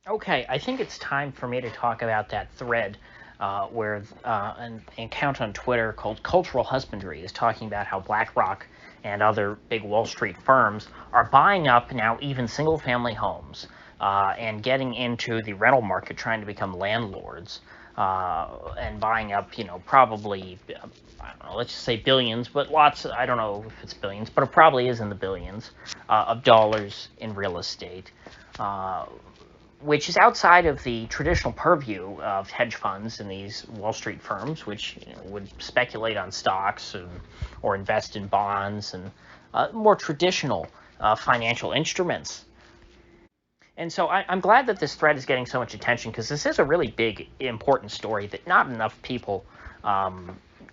Okay, I think it's time for me to talk about that thread where an account on Twitter called Cultural Husbandry is talking about how BlackRock and other big Wall Street firms are buying up now even single family homes and getting into the rental market, trying to become landlords and buying up, probably, I don't know, let's just say billions, but I don't know if it's billions, but it probably is in the billions of dollars in real estate. Uh, which is outside of the traditional purview of hedge funds and these Wall Street firms, which would speculate on stocks or invest in bonds and more traditional financial instruments. And so I'm glad that this thread is getting so much attention because this is a really big, important story that not enough people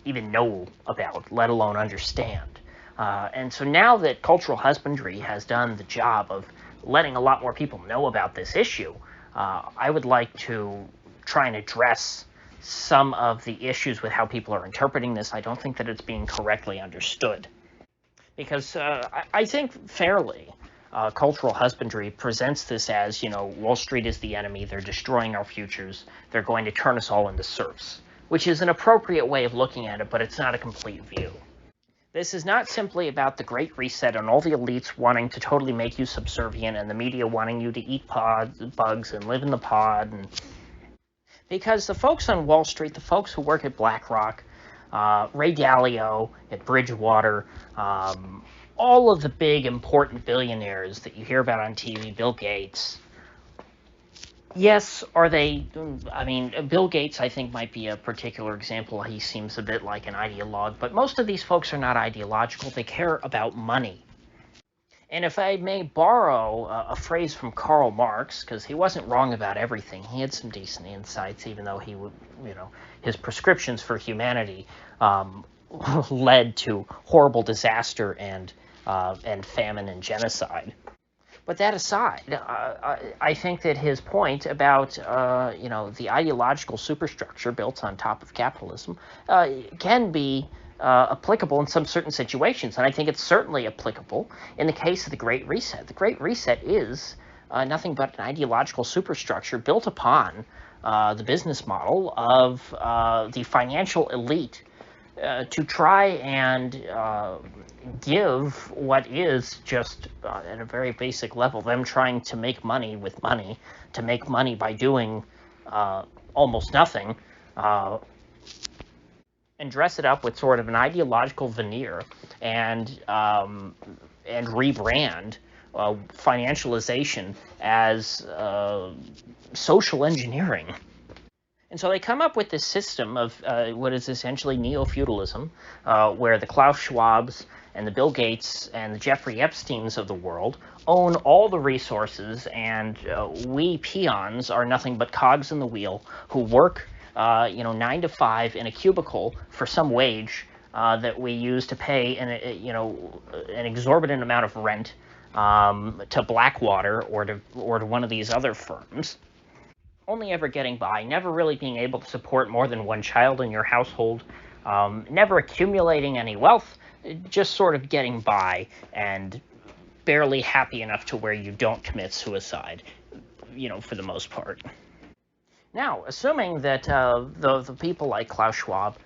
even know about, let alone understand. And so now that cultural husbandry has done the job of letting a lot more people know about this issue, I would like to try and address some of the issues with how people are interpreting this. I don't think that it's being correctly understood. Because I think fairly, cultural husbandry presents this as, Wall Street is the enemy, they're destroying our futures, they're going to turn us all into serfs, which is an appropriate way of looking at it, but it's not a complete view. This is not simply about the Great Reset and all the elites wanting to totally make you subservient and the media wanting you to eat bugs and live in the pod. Because the folks on Wall Street, the folks who work at BlackRock, Ray Dalio at Bridgewater, all of the big important billionaires that you hear about on TV, Bill Gates, yes, are they? I mean, Bill Gates, I think, might be a particular example. He seems a bit like an ideologue, but most of these folks are not ideological. They care about money. And if I may borrow a phrase from Karl Marx, because he wasn't wrong about everything, he had some decent insights, even though he would, his prescriptions for humanity led to horrible disaster and famine and genocide. But that aside, I think that his point about the ideological superstructure built on top of capitalism can be applicable in some certain situations, and I think it's certainly applicable in the case of the Great Reset. The Great Reset is nothing but an ideological superstructure built upon the business model of the financial elite to try and give what is just at a very basic level them trying to make money with money, to make money by doing almost nothing, and dress it up with sort of an ideological veneer and rebrand financialization as social engineering. And so they come up with this system of what is essentially neo-feudalism, where the Klaus Schwabs and the Bill Gates and the Jeffrey Epsteins of the world own all the resources, and we peons are nothing but cogs in the wheel who work 9 to 5 in a cubicle for some wage that we use to pay an exorbitant amount of rent to Blackwater or to one of these other firms, only ever getting by, never really being able to support more than one child in your household, never accumulating any wealth, just sort of getting by and barely happy enough to where you don't commit suicide, for the most part. Now, assuming that the people like Klaus Schwab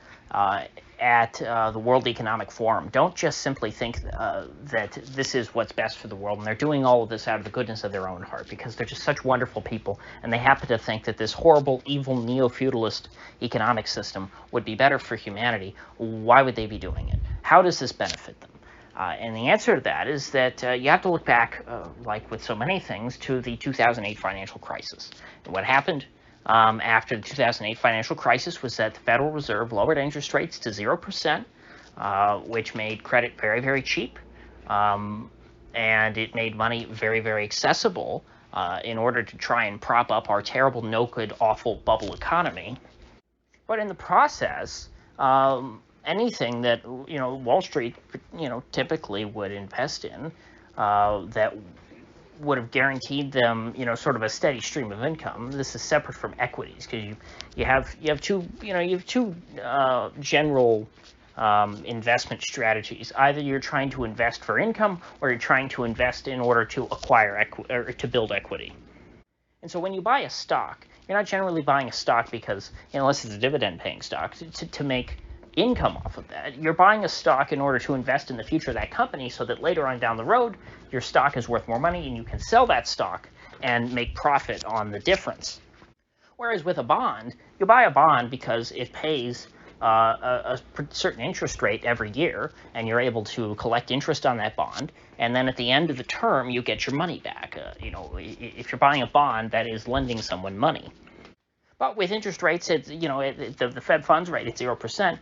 at the World Economic Forum don't just simply think that this is what's best for the world, and they're doing all of this out of the goodness of their own heart because they're just such wonderful people, and they happen to think that this horrible, evil, neo-feudalist economic system would be better for humanity, why would they be doing it? How does this benefit them? And the answer to that is that you have to look back, like with so many things, to the 2008 financial crisis. And what happened after the 2008 financial crisis was that the Federal Reserve lowered interest rates to 0%, which made credit very, very cheap, and it made money very, very accessible in order to try and prop up our terrible, no-good, awful bubble economy. But in the process, anything that Wall Street typically would invest in that would have guaranteed them, sort of a steady stream of income. This is separate from equities because you have two general investment strategies. Either you're trying to invest for income, or you're trying to invest in order to acquire equity or to build equity. And so when you buy a stock, you're not generally buying a stock because, unless it's a dividend-paying stock, to make income off of that. You're buying a stock in order to invest in the future of that company so that later on down the road, your stock is worth more money and you can sell that stock and make profit on the difference. Whereas with a bond, you buy a bond because it pays a certain interest rate every year, and you're able to collect interest on that bond, and then at the end of the term, you get your money back. If you're buying a bond, that is lending someone money. But with interest rates, the Fed funds rate at 0%.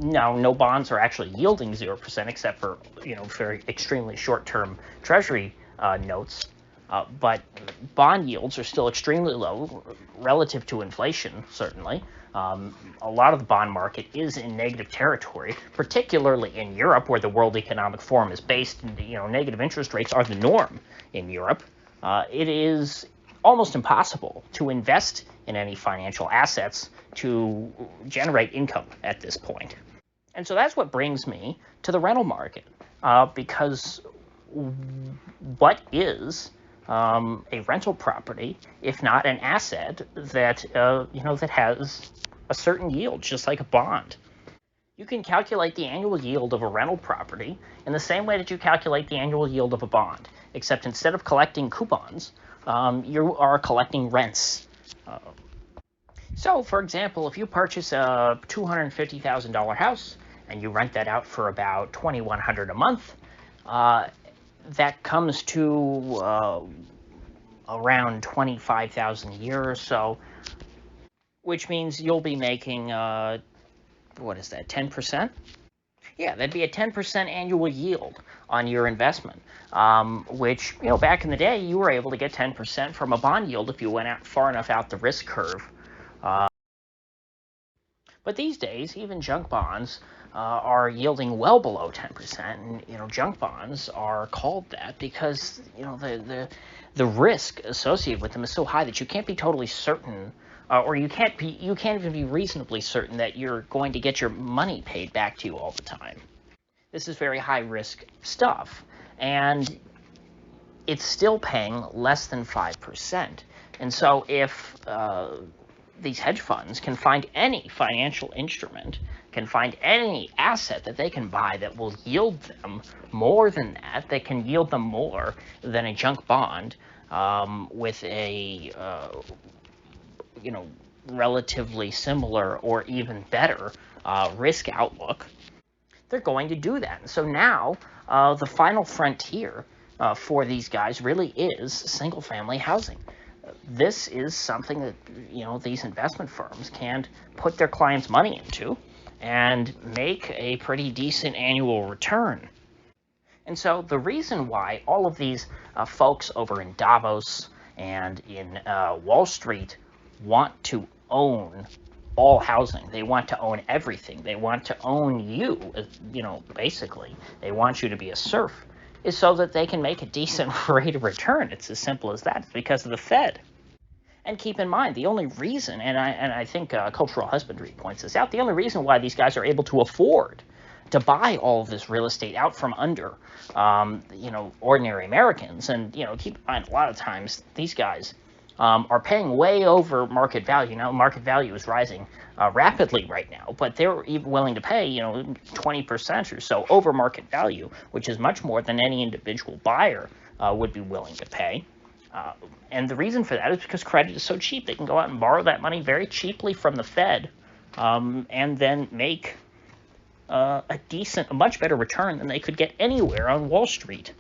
No bonds are actually yielding 0% except for very extremely short-term Treasury notes. But bond yields are still extremely low relative to inflation, certainly. A lot of the bond market is in negative territory, particularly in Europe, where the World Economic Forum is based. And, negative interest rates are the norm in Europe. It is almost impossible to invest in any financial assets to generate income at this point. And so that's what brings me to the rental market, because what is a rental property, if not an asset that that has a certain yield, just like a bond? You can calculate the annual yield of a rental property in the same way that you calculate the annual yield of a bond, except instead of collecting coupons, you are collecting rents. So, for example, if you purchase a $250,000 house and you rent that out for about $2,100 a month, that comes to around $25,000 a year or so, which means you'll be making, 10%? Yeah, that'd be a 10% annual yield on your investment, which, back in the day, you were able to get 10% from a bond yield if you went out far enough out the risk curve. But these days, even junk bonds are yielding well below 10%, and junk bonds are called that because the risk associated with them is so high that you can't be totally certain, or you can't even be reasonably certain that you're going to get your money paid back to you all the time. This is very high risk stuff, and it's still paying less than 5%. And so if these hedge funds can find any financial instrument, can find any asset that they can buy that will yield them more than that can yield them more than a junk bond with a relatively similar or even better risk outlook, they're going to do that. So now the final frontier for these guys really is single-family housing. This is something that these investment firms can put their clients' money into and make a pretty decent annual return. And so the reason why all of these folks over in Davos and in Wall Street want to own all housing, they want to own everything, they want to own you, basically, they want you to be a serf, is so that they can make a decent rate of return. It's as simple as that. It's because of the Fed. And keep in mind, the only reason, and I think Cultural Husbandry points this out, the only reason why these guys are able to afford to buy all of this real estate out from under, ordinary Americans, and, keep in mind, a lot of times these guys are paying way over market value. Now, market value is rising rapidly right now, but they're even willing to pay, 20% or so over market value, which is much more than any individual buyer would be willing to pay. And the reason for that is because credit is so cheap. They can go out and borrow that money very cheaply from the Fed and then make a much better return than they could get anywhere on Wall Street.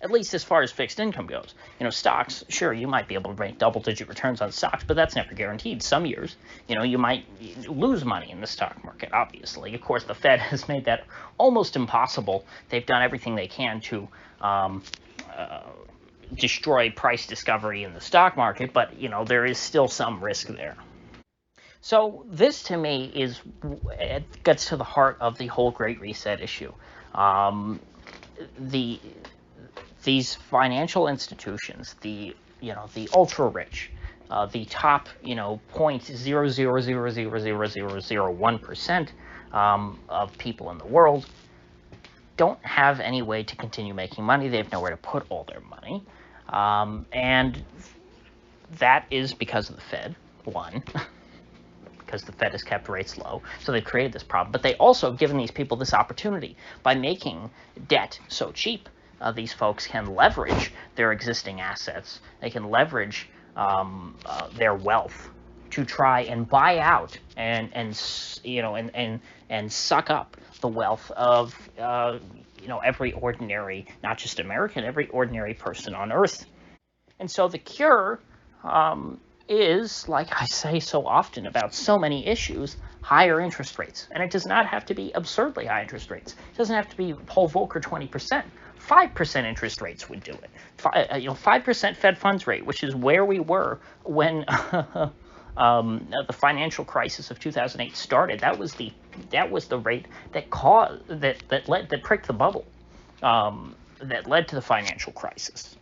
At least as far as fixed income goes. Stocks, sure, you might be able to make double-digit returns on stocks, but that's never guaranteed. Some years, you might lose money in the stock market, obviously. Of course, the Fed has made that almost impossible. They've done everything they can to destroy price discovery in the stock market, but, there is still some risk there. So this, to me, it gets to the heart of the whole Great Reset issue. These financial institutions, the ultra rich, the top 0.0000001% of people in the world don't have any way to continue making money. They have nowhere to put all their money. And that is because of the Fed, one, because the Fed has kept rates low. So they've created this problem. But they also have given these people this opportunity by making debt so cheap. These folks can leverage their existing assets. They can leverage their wealth to try and buy out and suck up the wealth of every ordinary, not just American, every ordinary person on Earth. And so the cure is, like I say so often about so many issues, higher interest rates. And it does not have to be absurdly high interest rates. It doesn't have to be whole Volcker 20%. 5% interest rates would do it. 5% Fed funds rate, which is where we were when the financial crisis of 2008 started. That was the rate that pricked the bubble, that led to the financial crisis.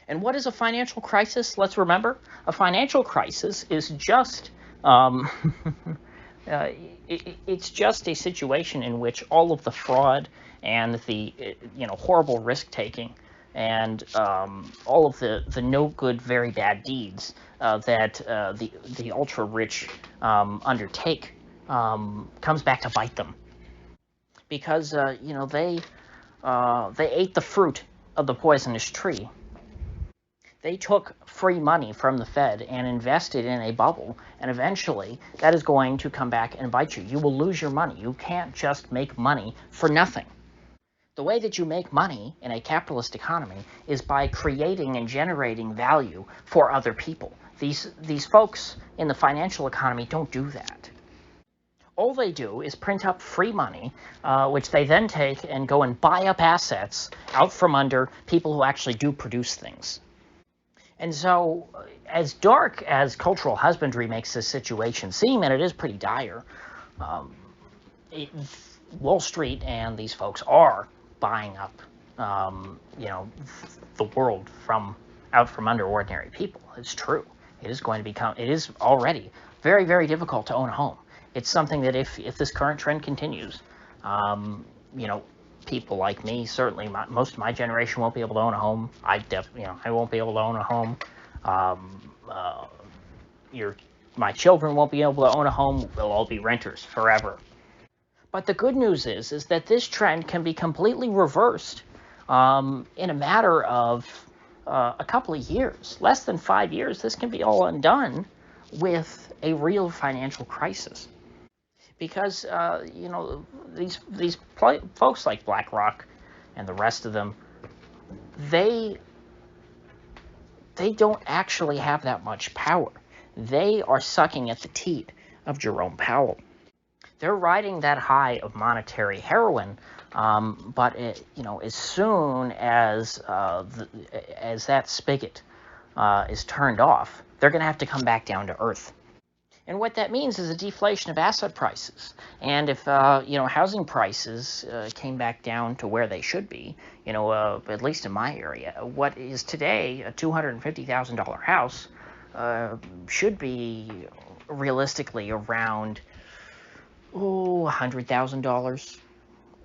And what is a financial crisis? Let's remember, a financial crisis is just it's just a situation in which all of the fraud and the horrible risk taking and all of the no good, very bad deeds that the ultra rich undertake comes back to bite them, because they ate the fruit of the poisonous tree. They took free money from the Fed and invested in a bubble, and eventually that is going to come back and bite you. You will lose your money. You can't just make money for nothing. The way that you make money in a capitalist economy is by creating and generating value for other people. These folks in the financial economy don't do that. All they do is print up free money, which they then take and go and buy up assets out from under people who actually do produce things. And so, as dark as cultural husbandry makes this situation seem, and it is pretty dire, Wall Street and these folks are buying up, the world out from under ordinary people. It's true. It is already very, very difficult to own a home. It's something that if this current trend continues, people like me, certainly most of my generation, won't be able to own a home. I won't be able to own a home. My children won't be able to own a home. We'll all be renters forever. But the good news is that this trend can be completely reversed in a matter of a couple of years. Less than 5 years, this can be all undone with a real financial crisis. Because these folks like BlackRock and the rest of them, they don't actually have that much power. They are sucking at the teat of Jerome Powell. They're riding that high of monetary heroin, but as soon as that spigot is turned off, they're going to have to come back down to earth. And what that means is a deflation of asset prices. And if housing prices came back down to where they should be, at least in my area, what is today a $250,000 house should be realistically around $100,000.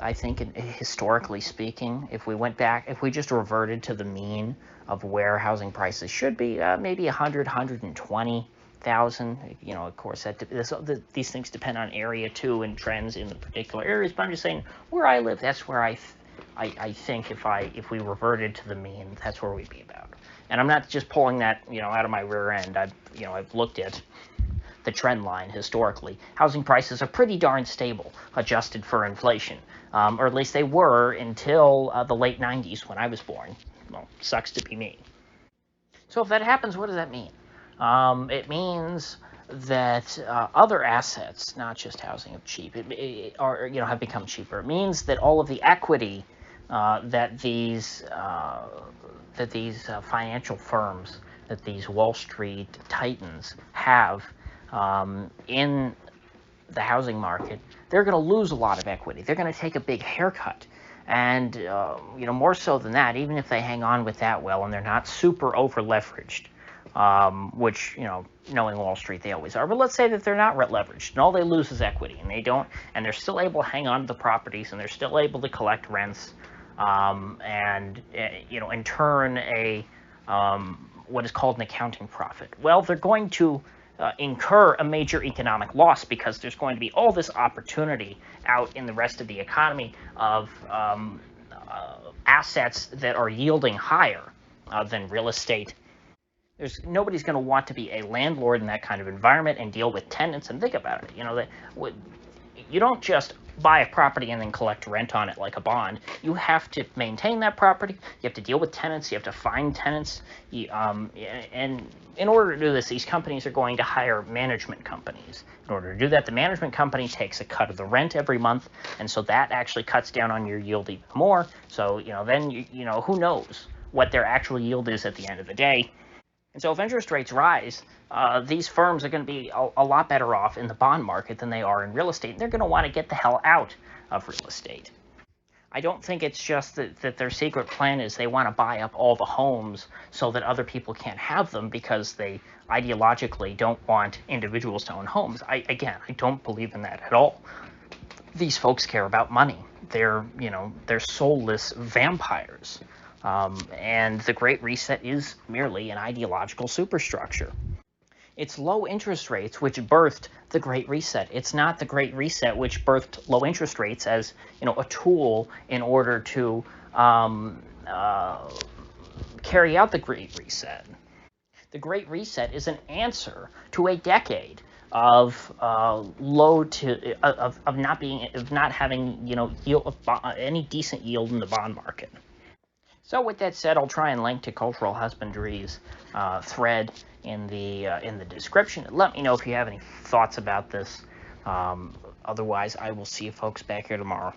I think, historically speaking, if we just reverted to the mean of where housing prices should be, maybe 120,000. Of course, these things depend on area too and trends in the particular areas. But I'm just saying, where I live, that's where I think if we reverted to the mean, that's where we'd be about. And I'm not just pulling that out of my rear end. I've looked at the trend line historically. Housing prices are pretty darn stable, adjusted for inflation, or at least they were until the late 90s when I was born. Well, sucks to be me. So if that happens, what does that mean? It means that other assets, not just housing, have become cheaper. It means that all of the equity that these financial firms, that these Wall Street titans have in the housing market, they're going to lose a lot of equity. They're going to take a big haircut. And more so than that, even if they hang on with that well and they're not super over leveraged. Which, knowing Wall Street, they always are. But let's say that they're not leveraged, and all they lose is equity, and they're still able to hang on to the properties, and they're still able to collect rents, and turn a what is called an accounting profit. Well, they're going to incur a major economic loss because there's going to be all this opportunity out in the rest of the economy of assets that are yielding higher than real estate. Nobody's going to want to be a landlord in that kind of environment and deal with tenants. And think about it, you don't just buy a property and then collect rent on it like a bond. You have to maintain that property. You have to deal with tenants. You have to find tenants. And in order to do this, these companies are going to hire management companies. In order to do that, the management company takes a cut of the rent every month, and so that actually cuts down on your yield even more. So then who knows what their actual yield is at the end of the day. And so if interest rates rise, these firms are going to be a lot better off in the bond market than they are in real estate. They're going to want to get the hell out of real estate. I don't think it's just that their secret plan is they want to buy up all the homes so that other people can't have them because they ideologically don't want individuals to own homes. I don't believe in that at all. These folks care about money. They're soulless vampires. And the Great Reset is merely an ideological superstructure. It's low interest rates which birthed the Great Reset. It's not the Great Reset which birthed low interest rates as a tool in order to carry out the Great Reset. The Great Reset is an answer to a decade of not having yield any decent yield in the bond market. So with that said, I'll try and link to Cultural Husbandry's thread in the description. Let me know if you have any thoughts about this. Otherwise, I will see you folks back here tomorrow.